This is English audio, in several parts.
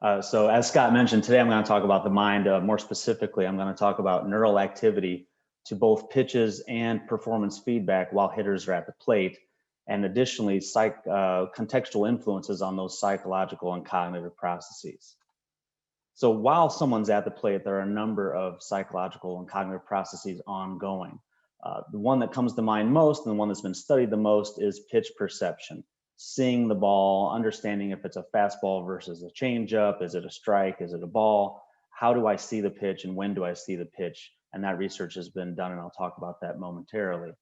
So as Scott mentioned, today I'm going to talk about the mind. More specifically, I'm going to talk about neural activity to both pitches and performance feedback while hitters are at the plate, and additionally, contextual influences on those psychological and cognitive processes. So while someone's at the plate, there are a number of psychological and cognitive processes ongoing. The one that comes to mind most, and the one that's been studied the most, is pitch perception. Seeing the ball, understanding if it's a fastball versus a changeup, is it a strike, is it a ball? How do I see the pitch and when do I see the pitch? And that research has been done, and I'll talk about that momentarily.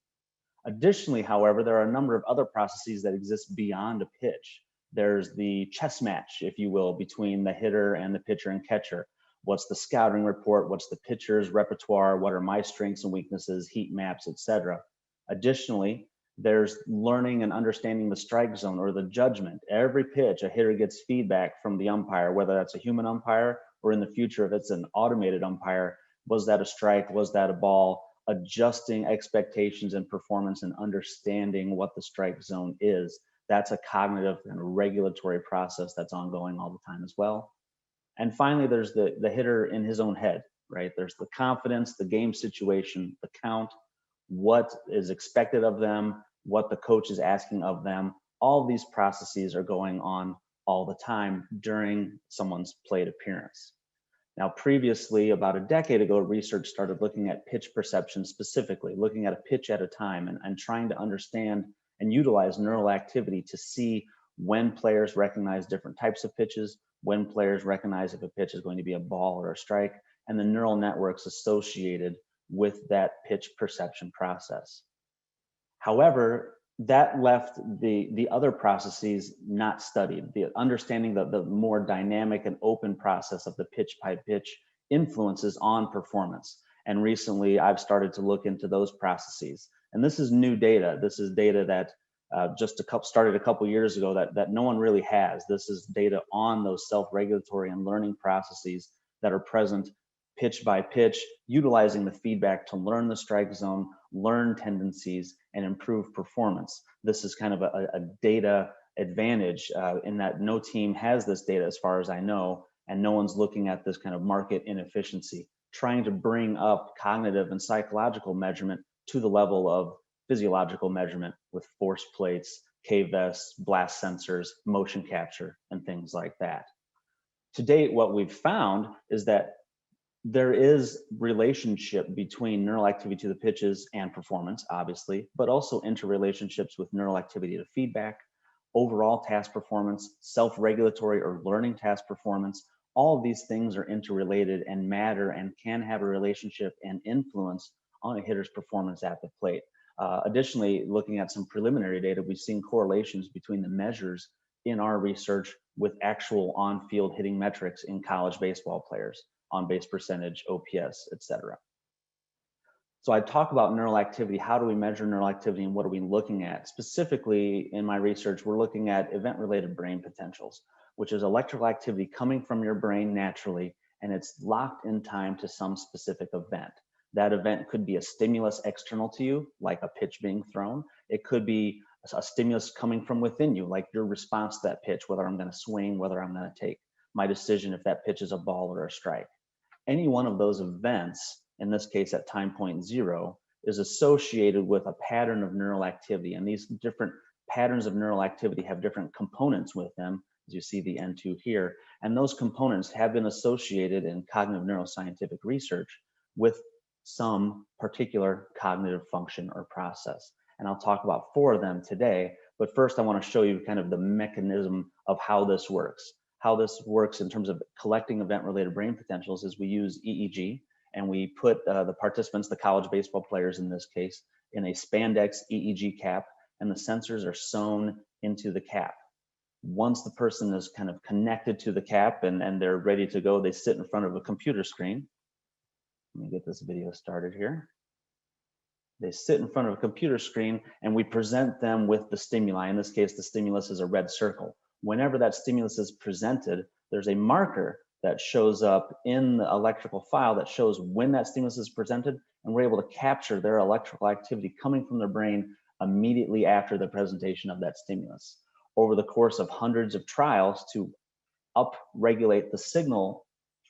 Additionally, however, there are a number of other processes that exist beyond a pitch. There's the chess match, if you will, between the hitter and the pitcher and catcher. What's the scouting report? What's the pitcher's repertoire? What are my strengths and weaknesses, heat maps, etc. Additionally, there's learning and understanding the strike zone or the judgment. Every pitch, a hitter gets feedback from the umpire, whether that's a human umpire or in the future, if it's an automated umpire, was that a strike? Was that a ball? Adjusting expectations and performance and understanding what the strike zone is. That's a cognitive and regulatory process that's ongoing all the time as well. And finally, there's the hitter in his own head, right? There's the confidence, the game situation, the count, what is expected of them, what the coach is asking of them. All of these processes are going on all the time during someone's plate appearance. Now, previously, about a decade ago, research started looking at pitch perception specifically, looking at a pitch at a time and trying to understand and utilize neural activity to see when players recognize different types of pitches, when players recognize if a pitch is going to be a ball or a strike, and the neural networks associated with that pitch perception process. However, that left the other processes not studied. The understanding the more dynamic and open process of the pitch by pitch influences on performance. And recently, I've started to look into those processes. And this is new data. This is data that started a couple years ago that no one really has. This is data on those self-regulatory and learning processes that are present pitch by pitch, utilizing the feedback to learn the strike zone, learn tendencies, and improve performance. This is kind of a data advantage in that no team has this data as far as I know, and no one's looking at this kind of market inefficiency, trying to bring up cognitive and psychological measurement to the level of physiological measurement with force plates, K-vests, blast sensors, motion capture, and things like that. To date, what we've found is that there is relationship between neural activity to the pitches and performance, obviously, but also interrelationships with neural activity to feedback, overall task performance, self-regulatory or learning task performance. All of these things are interrelated and matter and can have a relationship and influence on a hitter's performance at the plate. Additionally, looking at some preliminary data, we've seen correlations between the measures in our research with actual on-field hitting metrics in college baseball players, on-base percentage, OPS, etc. So I talk about neural activity. How do we measure neural activity and what are we looking at? Specifically in my research, we're looking at event-related brain potentials, which is electrical activity coming from your brain naturally, and it's locked in time to some specific event. That event could be a stimulus external to you, like a pitch being thrown. It could be a stimulus coming from within you, like your response to that pitch, whether I'm going to swing, whether I'm going to take my decision if that pitch is a ball or a strike. Any one of those events, in this case at time point 0, is associated with a pattern of neural activity. And these different patterns of neural activity have different components with them, as you see the N2 here. And those components have been associated in cognitive neuroscientific research with some particular cognitive function or process. And I'll talk about 4 of them today. But first, I want to show you kind of the mechanism of how this works. How this works in terms of collecting event-related brain potentials is we use EEG, and we put the participants, the college baseball players in this case, in a spandex EEG cap, and the sensors are sewn into the cap. Once the person is kind of connected to the cap and they're ready to go, they sit in front of a computer screen. Let me get this video started here. They sit in front of a computer screen and we present them with the stimuli. In this case, the stimulus is a red circle. Whenever that stimulus is presented, there's a marker that shows up in the electrical file that shows when that stimulus is presented, and we're able to capture their electrical activity coming from their brain immediately after the presentation of that stimulus. Over the course of hundreds of trials to up-regulate the signal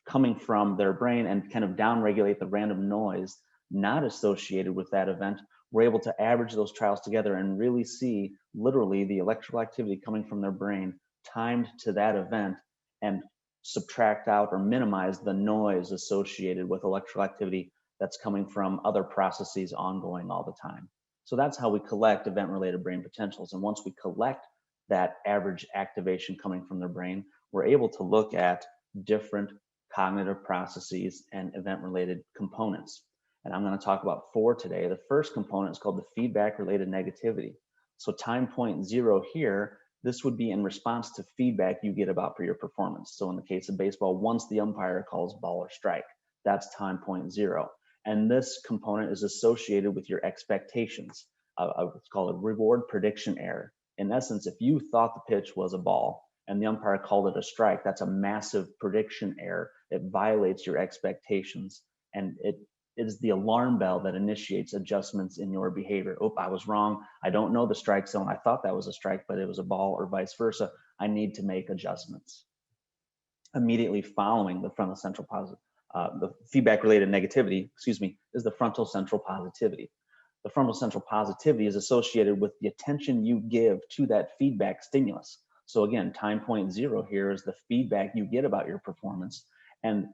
coming from their brain and kind of down-regulate the random noise not associated with that event, we're able to average those trials together and really see literally the electrical activity coming from their brain timed to that event and subtract out or minimize the noise associated with electrical activity that's coming from other processes ongoing all the time. So that's how we collect event-related brain potentials. And once we collect that average activation coming from their brain, we're able to look at different cognitive processes and event-related components. And I'm going to talk about 4 today. The first component is called the feedback-related negativity. So time point 0 here, this would be in response to feedback you get about for your performance. So in the case of baseball, once the umpire calls ball or strike, that's time point 0. And this component is associated with your expectations. It's called a reward prediction error. In essence, if you thought the pitch was a ball and the umpire called it a strike, that's a massive prediction error. It violates your expectations, and it is the alarm bell that initiates adjustments in your behavior. Oh, I was wrong. I don't know the strike zone. I thought that was a strike, but it was a ball, or vice versa. I need to make adjustments. Immediately following the frontal-central positive, the feedback-related negativity, is the fronto-central positivity. The fronto-central positivity is associated with the attention you give to that feedback stimulus. So again, time point 0 here is the feedback you get about your performance, and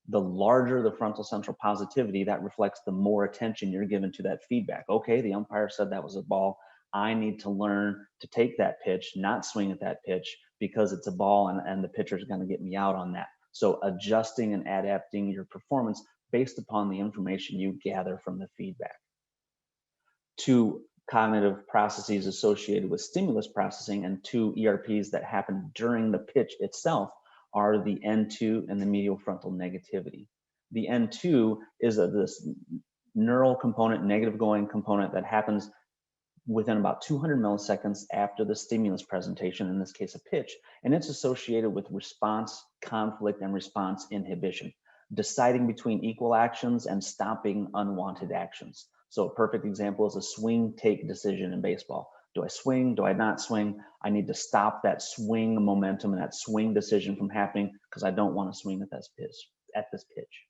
the larger the fronto-central positivity, that reflects the more attention you're given to that feedback. Okay, the umpire said that was a ball. I need to learn to take that pitch, not swing at that pitch because it's a ball and the pitcher's going to get me out on that. So adjusting and adapting your performance based upon the information you gather from the feedback. 2 cognitive processes associated with stimulus processing and 2 ERPs that happen during the pitch itself are the N2 and the medial frontal negativity. The N2 is this neural component, negative going component that happens within about 200 milliseconds after the stimulus presentation, in this case a pitch, and it's associated with response conflict and response inhibition, deciding between equal actions and stopping unwanted actions. So a perfect example is a swing take decision in baseball. Do I swing? Do I not swing? I need to stop that swing momentum and that swing decision from happening because I don't want to swing at this pitch.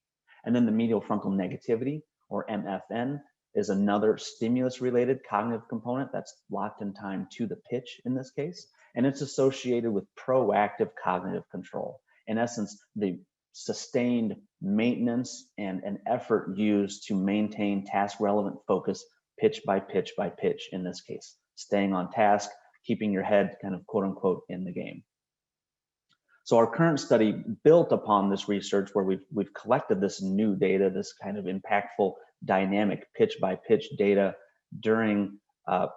And then the medial frontal negativity, or MFN, is another stimulus-related cognitive component that's locked in time to the pitch in this case, and it's associated with proactive cognitive control. In essence, the sustained maintenance and an effort used to maintain task-relevant focus pitch by pitch by pitch in this case, staying on task, keeping your head kind of quote-unquote in the game. So our current study built upon this research where we've collected this new data, this kind of impactful dynamic pitch by pitch data during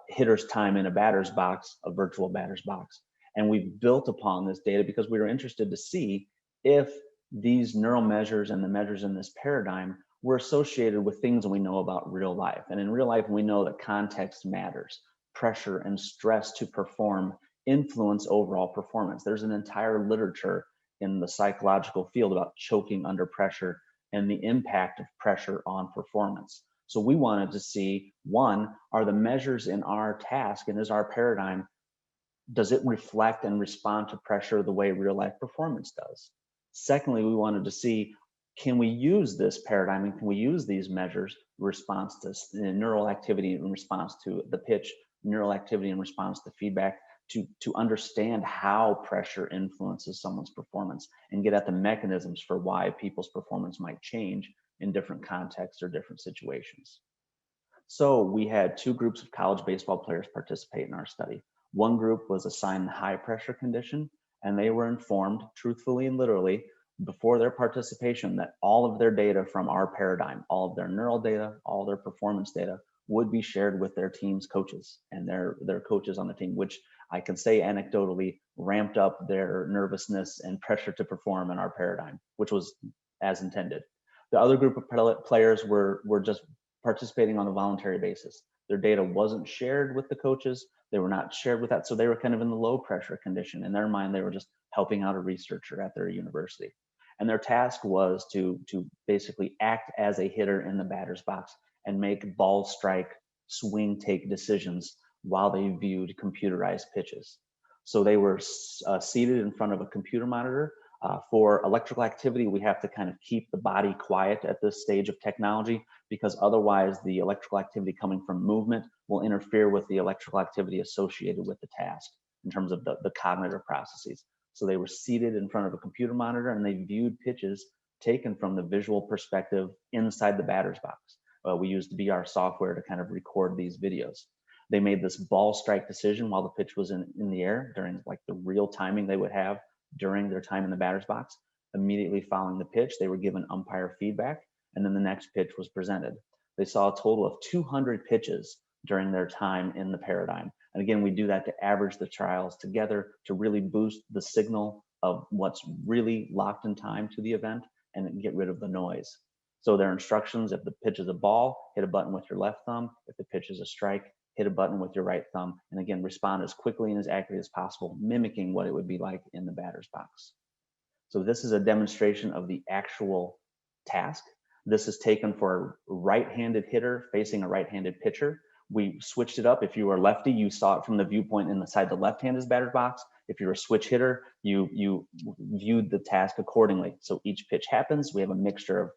hitter's time in a batter's box, a virtual batter's box. And we've built upon this data because we were interested to see if these neural measures and the measures in this paradigm were associated with things we know about real life. And in real life, we know that context matters. Pressure and stress to perform influence overall performance. There's an entire literature in the psychological field about choking under pressure and the impact of pressure on performance. So we wanted to see, one, are the measures in our task and is our paradigm, does it reflect and respond to pressure the way real life performance does? Secondly, we wanted to see, can we use this paradigm and can we use these measures in response to neural activity in response to the pitch, neural activity in response to feedback, to understand how pressure influences someone's performance and get at the mechanisms for why people's performance might change in different contexts or different situations. So we had 2 groups of college baseball players participate in our study. One group was assigned the high pressure condition, and they were informed truthfully and literally before their participation that all of their data from our paradigm, all of their neural data, all their performance data would be shared with their team's coaches and their coaches on the team, which I can say anecdotally ramped up their nervousness and pressure to perform in our paradigm, which was as intended. The other group of players were just participating on a voluntary basis. Their data wasn't shared with the coaches. They were not shared with that. So they were kind of in the low pressure condition. In their mind, they were just helping out a researcher at their university. And their task was to basically act as a hitter in the batter's box and make ball strike, swing take decisions while they viewed computerized pitches. So they were seated in front of a computer monitor For electrical activity, we have to kind of keep the body quiet at this stage of technology, because otherwise the electrical activity coming from movement will interfere with the electrical activity associated with the task in terms of the cognitive processes. So they were seated in front of a computer monitor and they viewed pitches taken from the visual perspective inside the batter's box. We used VR software to kind of record these videos. They made this ball strike decision while the pitch was in the air during like the real timing they would have during their time in the batter's box. Immediately following the pitch, they were given umpire feedback, and then the next pitch was presented. They saw a total of 200 pitches during their time in the paradigm. And again, we do that to average the trials together to really boost the signal of what's really locked in time to the event and get rid of the noise. So their instructions: if the pitch is a ball, hit a button with your left thumb. If the pitch is a strike, hit a button with your right thumb. And again, respond as quickly and as accurately as possible, mimicking what it would be like in the batter's box. So this is a demonstration of the actual task. This is taken for a right-handed hitter facing a right-handed pitcher. We switched it up. If you were lefty, you saw it from the viewpoint inside the left-handed batter's box. If you're a switch hitter, you viewed the task accordingly. So each pitch happens. We have a mixture of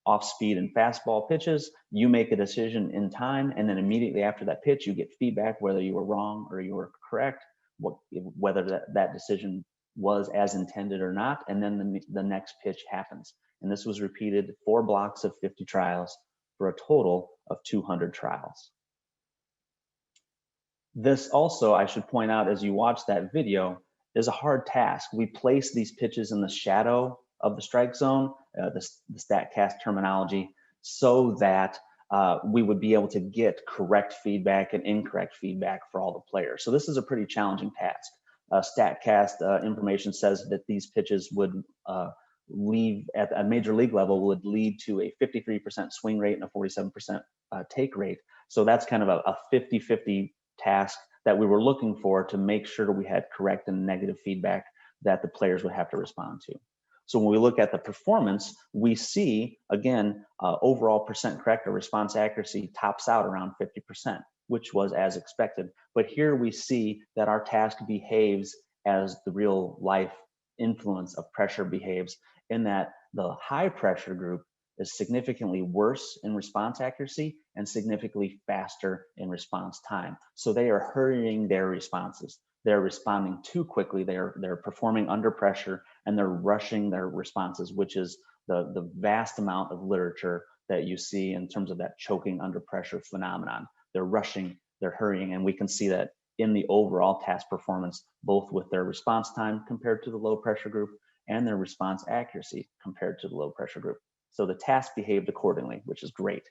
off-speed and fastball pitches. You make a decision in time, and then immediately after that pitch, you get feedback whether you were wrong or you were correct, whether that decision was as intended or not, and then the next pitch happens. And this was repeated 4 blocks of 50 trials for a total of 200 trials. This also, I should point out as you watch that video, is a hard task. We place these pitches in the shadow of the strike zone, the StatCast terminology, so that we would be able to get correct feedback and incorrect feedback for all the players. So this is a pretty challenging task. StatCast information says that these pitches would leave at a major league level would lead to a 53% swing rate and a 47% take rate. So that's kind of a 50-50 task that we were looking for to make sure we had correct and negative feedback that the players would have to respond to. So when we look at the performance, we see, again, overall percent correct or response accuracy tops out around 50%, which was as expected. But here we see that our task behaves as the real life influence of pressure behaves, in that the high pressure group is significantly worse in response accuracy and significantly faster in response time. So they are hurrying their responses. They're responding too quickly. They're performing under pressure, and they're rushing their responses, which is the vast amount of literature that you see in terms of that choking under pressure phenomenon. They're rushing, they're hurrying, and we can see that in the overall task performance, both with their response time compared to the low pressure group and their response accuracy compared to the low pressure group. So the task behaved accordingly, which is great.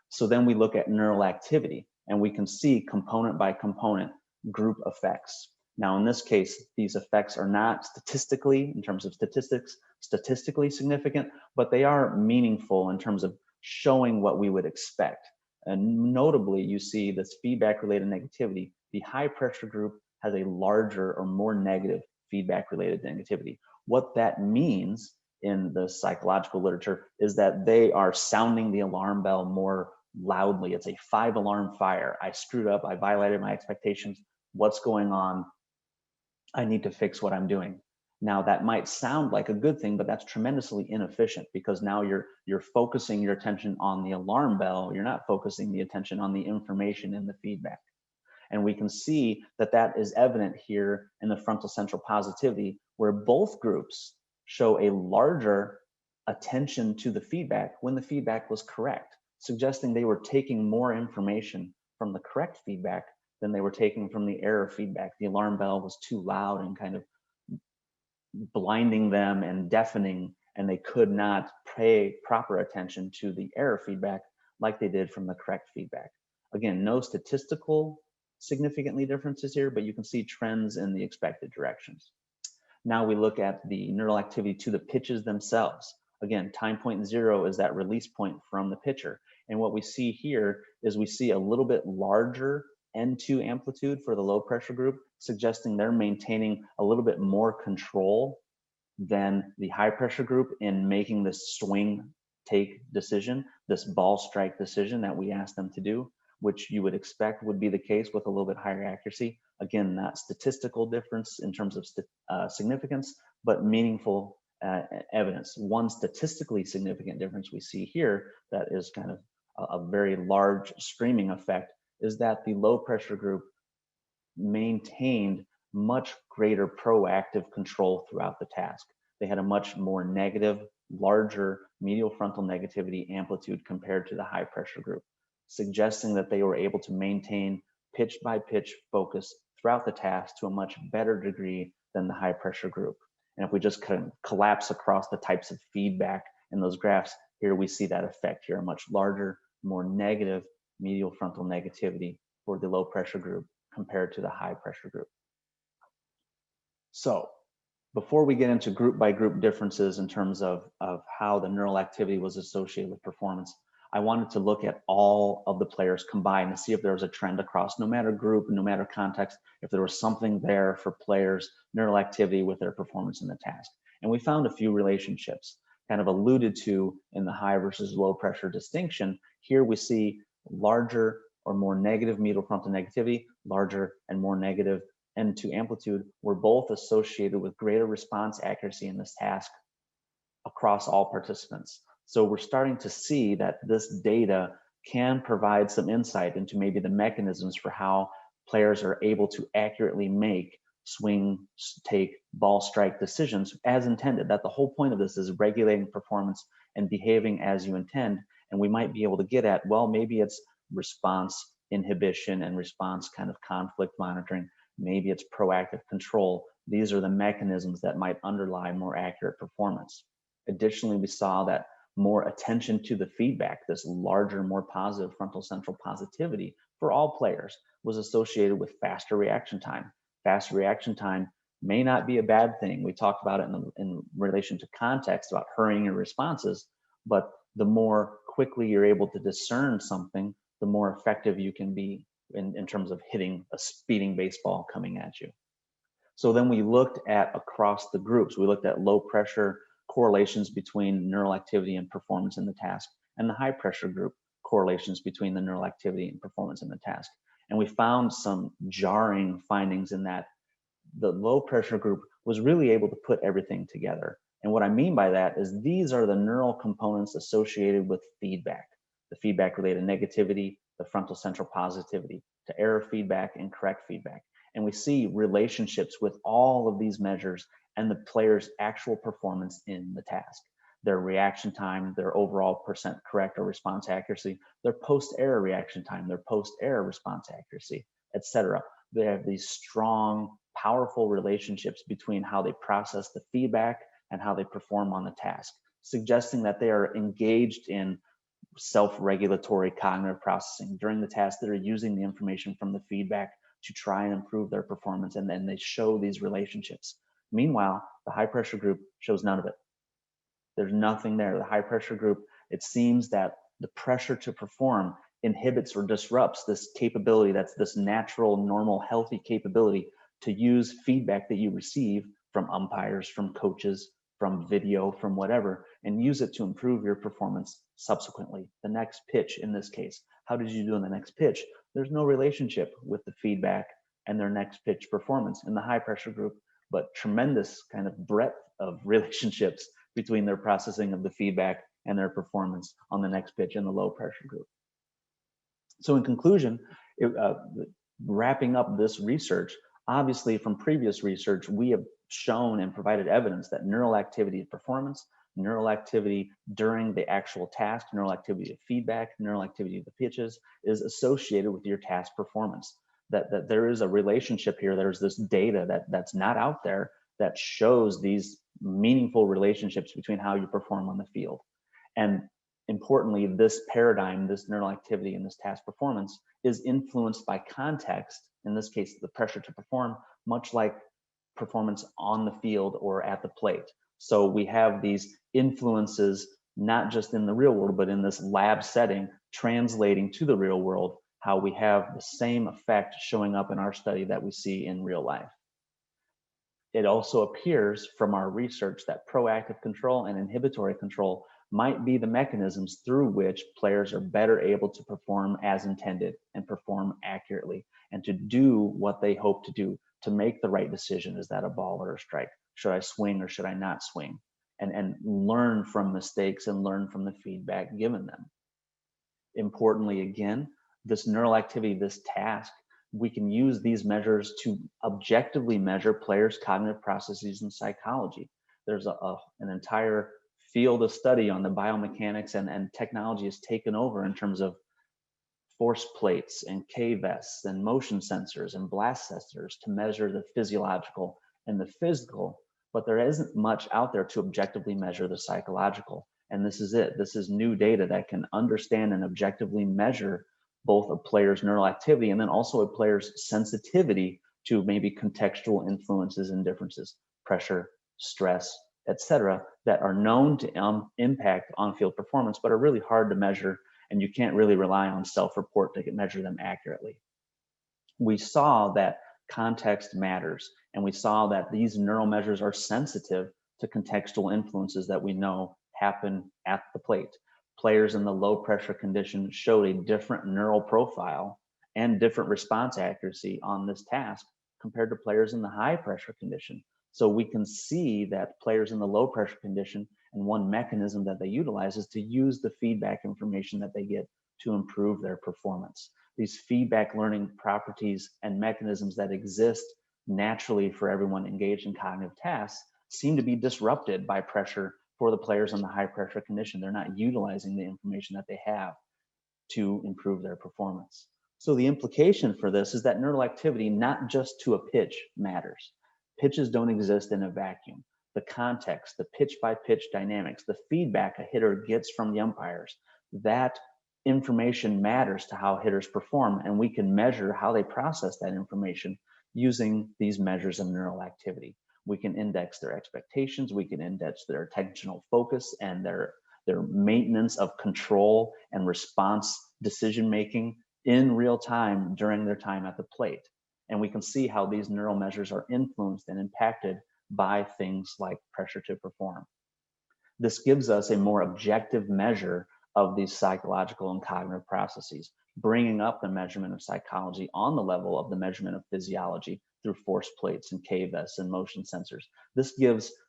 So then we look at neural activity, and we can see component by component group effects. Now, in this case, these effects are not statistically, in terms of statistics, statistically significant, but they are meaningful in terms of showing what we would expect. And notably, you see this feedback-related negativity. The high pressure group has a larger or more negative feedback-related negativity. What that means in the psychological literature is that they are sounding the alarm bell more loudly. It's a 5-alarm fire. I screwed up. I violated my expectations. What's going on? I need to fix what I'm doing. Now, that might sound like a good thing, but that's tremendously inefficient, because now you're focusing your attention on the alarm bell. You're not focusing the attention on the information in the feedback. And we can see that that is evident here in the Fronto-Central Positivity, where both groups show a larger attention to the feedback when the feedback was correct, suggesting they were taking more information from the correct feedback than they were taking from the error feedback. The alarm bell was too loud and kind of blinding them and deafening, and they could not pay proper attention to the error feedback like they did from the correct feedback. Again, no statistical significantly differences here, but you can see trends in the expected directions. Now we look at the neural activity to the pitches themselves. Again, time point 0 is that release point from the pitcher. And what we see here is we see a little bit larger N2 amplitude for the low pressure group, suggesting they're maintaining a little bit more control than the high pressure group in making this swing take decision, this ball strike decision that we asked them to do, which you would expect would be the case with a little bit higher accuracy. Again, not statistical difference in terms of significance, but meaningful evidence. One statistically significant difference we see here that is kind of a very large streaming effect is that the low pressure group maintained much greater proactive control throughout the task. They had a much more negative, larger medial frontal negativity amplitude compared to the high pressure group, suggesting that they were able to maintain pitch by pitch focus throughout the task to a much better degree than the high pressure group. And if we just kind of collapse across the types of feedback in those graphs, here we see that effect here, a much larger, more negative medial frontal negativity for the low pressure group compared to the high pressure group. So before we get into group by group differences in terms of how the neural activity was associated with performance, I wanted to look at all of the players combined and see if there was a trend across no matter group, no matter context, if there was something there for players' neural activity with their performance in the task. And we found a few relationships kind of alluded to in the high versus low pressure distinction. Here we see larger or more negative medial frontal negativity, larger and more negative N2 amplitude were both associated with greater response accuracy in this task across all participants. So we're starting to see that this data can provide some insight into maybe the mechanisms for how players are able to accurately make swing, take, ball strike decisions as intended. That the whole point of this is regulating performance and behaving as you intend. And we might be able to get at, well, maybe it's response inhibition and response kind of conflict monitoring. Maybe it's proactive control. These are the mechanisms that might underlie more accurate performance. Additionally, we saw that more attention to the feedback, this larger, more positive frontal-central positivity for all players was associated with faster reaction time. Fast reaction time may not be a bad thing. We talked about it in relation to context about hurrying your responses, but the more quickly you're able to discern something, the more effective you can be in terms of hitting a speeding baseball coming at you. So then we looked at across the groups, we looked at low pressure correlations between neural activity and performance in the task, and the high pressure group correlations between the neural activity and performance in the task. And we found some jarring findings in that the low pressure group was really able to put everything together. And what I mean by that is these are the neural components associated with feedback, the feedback related negativity, the frontal central positivity, to error feedback and correct feedback. And we see relationships with all of these measures and the player's actual performance in the task. Their reaction time, their overall percent correct or response accuracy, their post-error reaction time, their post-error response accuracy, etc. They have these strong, powerful relationships between how they process the feedback and how they perform on the task, suggesting that they are engaged in self-regulatory cognitive processing during the task. That are using the information from the feedback to try and improve their performance, and then they show these relationships. Meanwhile, the high pressure group shows none of it. There's nothing there. The high pressure group, it seems that the pressure to perform inhibits or disrupts this capability, that's this natural, normal, healthy capability to use feedback that you receive from umpires, from coaches, from video, from whatever, and use it to improve your performance subsequently. The next pitch in this case, how did you do in the next pitch? There's no relationship with the feedback and their next pitch performance in the high pressure group, but tremendous kind of breadth of relationships between their processing of the feedback and their performance on the next pitch in the low pressure group. So in conclusion, wrapping up this research, obviously from previous research, we have shown and provided evidence that neural activity of performance, neural activity during the actual task, neural activity of feedback, neural activity of the pitches is associated with your task performance. That there is a relationship here, there's this data that's not out there that shows these meaningful relationships between how you perform on the field. And importantly, this paradigm, this neural activity and this task performance is influenced by context, in this case, the pressure to perform, much like performance on the field or at the plate. So we have these influences, not just in the real world, but in this lab setting, translating to the real world, how we have the same effect showing up in our study that we see in real life. It also appears from our research that proactive control and inhibitory control might be the mechanisms through which players are better able to perform as intended and perform accurately and to do what they hope to do, to make the right decision. Is that a ball or a strike? Should I swing or should I not swing? and learn from mistakes and learn from the feedback given them. Importantly, again, this neural activity, this task, we can use these measures to objectively measure players' cognitive processes in psychology. There's an entire field of study on the biomechanics, and technology has taken over in terms of force plates and K-vests and motion sensors and blast sensors to measure the physiological and the physical, but there isn't much out there to objectively measure the psychological. And this is it. This is new data that can understand and objectively measure both a player's neural activity and then also a player's sensitivity to maybe contextual influences and differences, pressure, stress, etc., that are known to impact on-field performance, but are really hard to measure, and you can't really rely on self-report to measure them accurately. We saw that context matters, and we saw that these neural measures are sensitive to contextual influences that we know happen at the plate. Players in the low pressure condition showed a different neural profile and different response accuracy on this task compared to players in the high pressure condition. So we can see that players in the low pressure condition, and one mechanism that they utilize is to use the feedback information that they get to improve their performance. These feedback learning properties and mechanisms that exist naturally for everyone engaged in cognitive tasks seem to be disrupted by pressure for the players in the high pressure condition. They're not utilizing the information that they have to improve their performance. So the implication for this is that neural activity, not just to a pitch, matters. Pitches don't exist in a vacuum. The context, the pitch by pitch dynamics, the feedback a hitter gets from the umpires, that information matters to how hitters perform, and we can measure how they process that information using these measures of neural activity. We can index their expectations, we can index their attentional focus and their maintenance of control and response decision making in real time during their time at the plate. And we can see how these neural measures are influenced and impacted by things like pressure to perform. This gives us a more objective measure of these psychological and cognitive processes, bringing up the measurement of psychology on the level of the measurement of physiology through force plates and K-vests and motion sensors.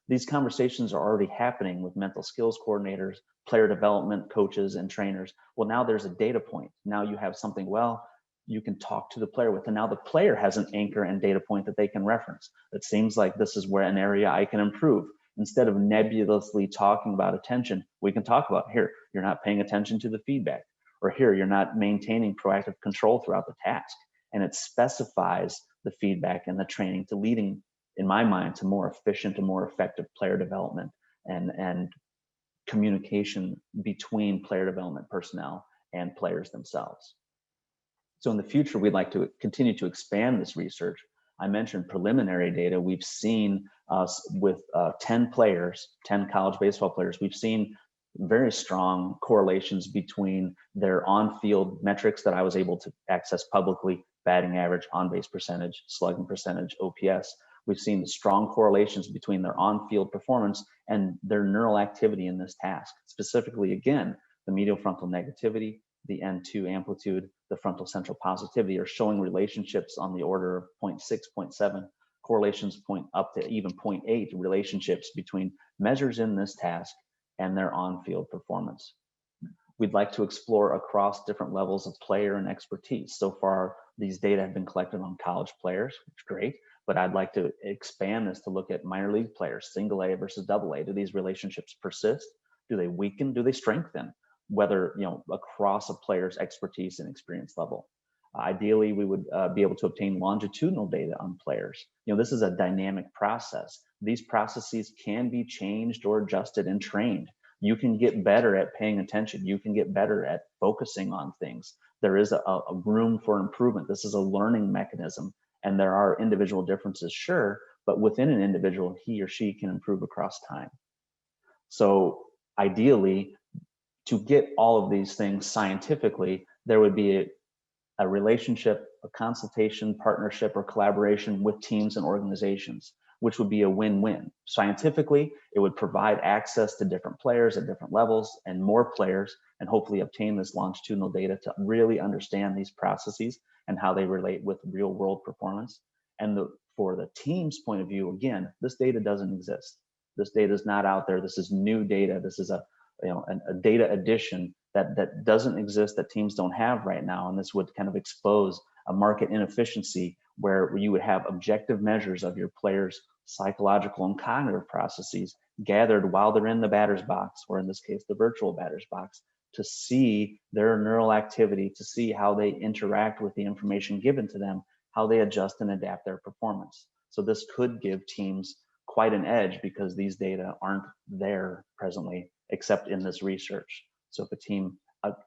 These conversations are already happening with mental skills coordinators, player development coaches, and trainers. Well, now there's a data point. Now you have something, well, you can talk to the player with, and now the player has an anchor and data point that they can reference. It seems like this is where an area I can improve. Instead of nebulously talking about attention, we can talk about, here, you're not paying attention to the feedback, or here, you're not maintaining proactive control throughout the task. And it specifies the feedback and the training to leading, in my mind, to more efficient and more effective player development and communication between player development personnel and players themselves. So in the future, we'd like to continue to expand this research. I mentioned preliminary data. We've seen with 10 players, 10 college baseball players, we've seen very strong correlations between their on-field metrics that I was able to access publicly: batting average, on-base percentage, slugging percentage, OPS. We've seen strong correlations between their on-field performance and their neural activity in this task. Specifically, again, the medial frontal negativity, the N2 amplitude, the fronto-central positivity are showing relationships on the order of 0.6, 0.7, correlations point up to even 0.8 relationships between measures in this task and their on-field performance. We'd like to explore across different levels of player and expertise. So far, these data have been collected on college players, which is great, but I'd like to expand this to look at minor league players, single A versus double A. Do these relationships persist? Do they weaken? Do they strengthen? Whether, across a player's expertise and experience level. Ideally, we would be able to obtain longitudinal data on players. This is a dynamic process. These processes can be changed or adjusted and trained. You can get better at paying attention. You can get better at focusing on things. There is a room for improvement. This is a learning mechanism, and there are individual differences, sure, but within an individual, he or she can improve across time. So ideally, to get all of these things scientifically, there would be a relationship, a consultation, partnership, or collaboration with teams and organizations, which would be a win-win. Scientifically, it would provide access to different players at different levels and more players, and hopefully obtain this longitudinal data to really understand these processes and how they relate with real-world performance. And for the team's point of view, again, this data doesn't exist. This data is not out there. This is new data. This is a data addition that doesn't exist, that teams don't have right now. And this would kind of expose a market inefficiency where you would have objective measures of your players' psychological and cognitive processes gathered while they're in the batter's box, or in this case, the virtual batter's box, to see their neural activity, to see how they interact with the information given to them, how they adjust and adapt their performance. So this could give teams quite an edge because these data aren't there presently, except in this research. So if a team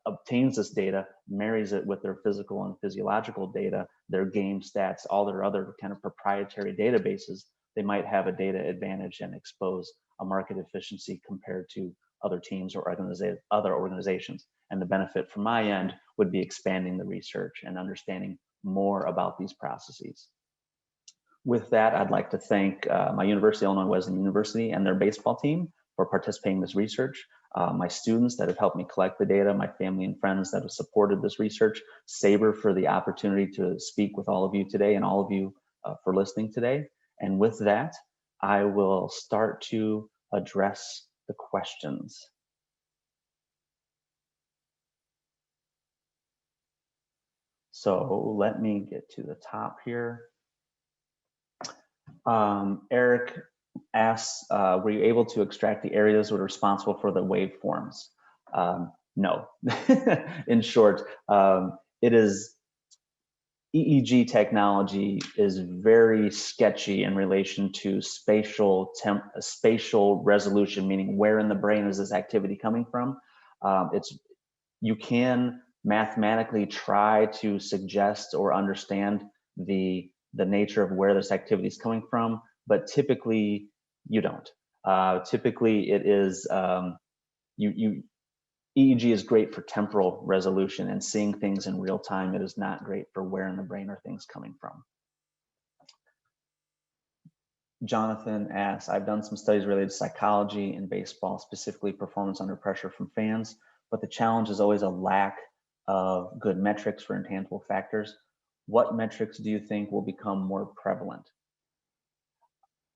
obtains this data, marries it with their physical and physiological data, their game stats, all their other kind of proprietary databases, they might have a data advantage and expose a market efficiency compared to other teams or other organizations. And the benefit from my end would be expanding the research and understanding more about these processes. With that, I'd like to thank my university, Illinois Wesleyan University, and their baseball team for participating in this research, my students that have helped me collect the data, my family and friends that have supported this research, SABR for the opportunity to speak with all of you today, and all of you for listening today. And with that, I will start to address the questions. So let me get to the top here. Eric asks, were you able to extract the areas that are responsible for the waveforms? No. In short, it is EEG technology is very sketchy in relation to spatial resolution, meaning where in the brain is this activity coming from. You can mathematically try to suggest or understand the nature of where this activity is coming from, but typically you don't. Typically it is, EEG is great for temporal resolution and seeing things in real time. It is not great for where in the brain are things coming from. Jonathan asks, I've done some studies related to psychology in baseball, specifically performance under pressure from fans, but the challenge is always a lack of good metrics for intangible factors. What metrics do you think will become more prevalent?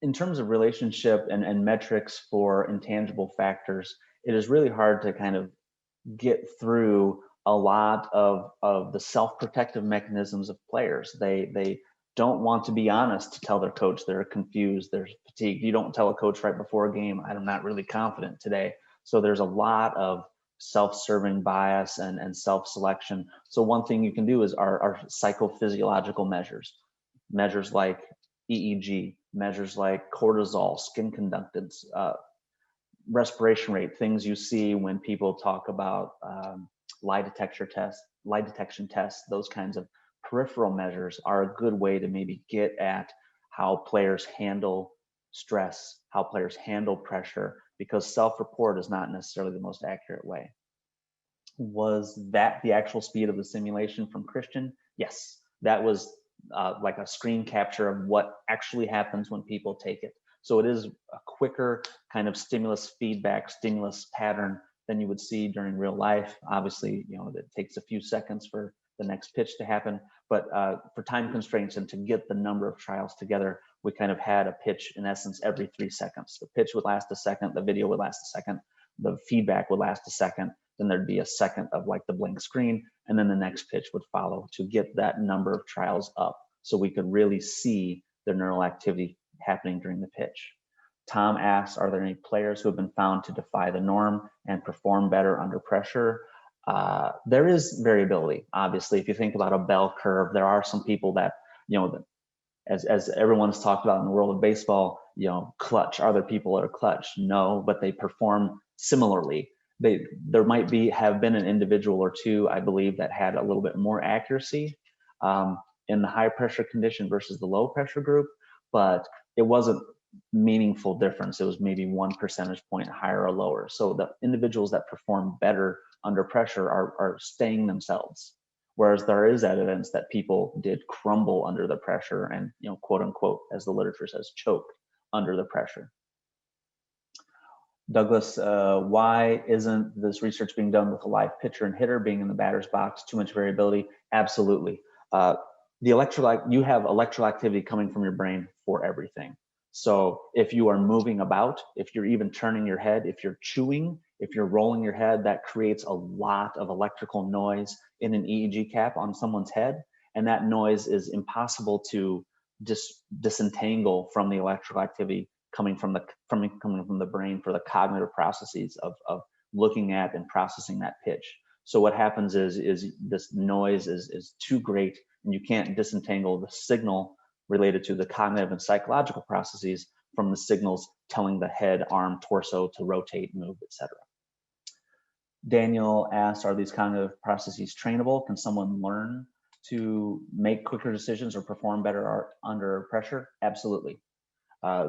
In terms of relationship and metrics for intangible factors, it is really hard to kind of get through a lot of the self-protective mechanisms of players. They don't want to be honest to tell their coach they're confused, they're fatigued. You don't tell a coach right before a game, I'm not really confident today. So there's a lot of self-serving bias and self-selection. So one thing you can do is our psychophysiological measures like EEG, measures like cortisol, skin conductance, respiration rate, things you see when people talk about lie detection tests, those kinds of peripheral measures are a good way to maybe get at how players handle stress, how players handle pressure, because self-report is not necessarily the most accurate way. Was that the actual speed of the simulation from Christian? Yes, that was like a screen capture of what actually happens when people take it. So it is a quicker kind of stimulus feedback, stimulus pattern than you would see during real life. Obviously, it takes a few seconds for the next pitch to happen, but for time constraints and to get the number of trials together, we kind of had a pitch in essence every 3 seconds. The pitch would last a second, the video would last a second, the feedback would last a second, then there'd be a second of like the blank screen, and then the next pitch would follow to get that number of trials up so we could really see the neural activity happening during the pitch. Tom asks, are there any players who have been found to defy the norm and perform better under pressure? There is variability. Obviously, if you think about a bell curve, there are some people that, as everyone's talked about in the world of baseball, clutch. Are there people that are clutch? No, but they perform similarly. There might have been an individual or two, I believe, that had a little bit more accuracy in the high pressure condition versus the low pressure group, but it wasn't meaningful difference. It was maybe 1 percentage point higher or lower. So the individuals that perform better under pressure are staying themselves. Whereas there is evidence that people did crumble under the pressure and, quote unquote, as the literature says, choke under the pressure. Douglas, why isn't this research being done with a live pitcher and hitter being in the batter's box? Too much variability? Absolutely. You have electrical activity coming from your brain for everything. So if you are moving about, if you're even turning your head, if you're chewing, if you're rolling your head, that creates a lot of electrical noise in an EEG cap on someone's head. And that noise is impossible to disentangle from the electrical activity coming from the brain for the cognitive processes of looking at and processing that pitch. So what happens is this noise is too great, and you can't disentangle the signal related to the cognitive and psychological processes from the signals telling the head, arm, torso to rotate, move, etc. Daniel asks, are these cognitive processes trainable? Can someone learn to make quicker decisions or perform better under pressure? Absolutely.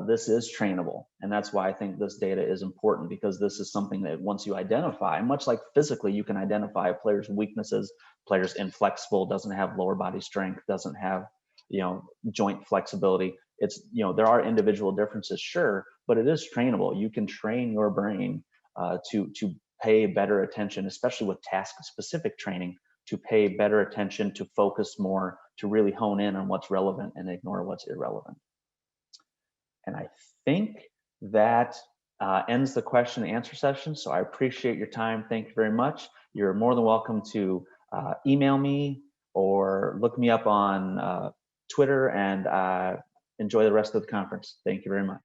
This is trainable. And that's why I think this data is important, because this is something that once you identify, much like physically, you can identify a player's weaknesses, player's inflexible, doesn't have lower body strength, doesn't have, joint flexibility. It's, there are individual differences, sure, but it is trainable. You can train your brain to pay better attention, especially with task-specific training, to pay better attention, to focus more, to really hone in on what's relevant and ignore what's irrelevant. And I think that ends the question and answer session. So I appreciate your time. Thank you very much. You're more than welcome to email me or look me up on Twitter, and enjoy the rest of the conference. Thank you very much.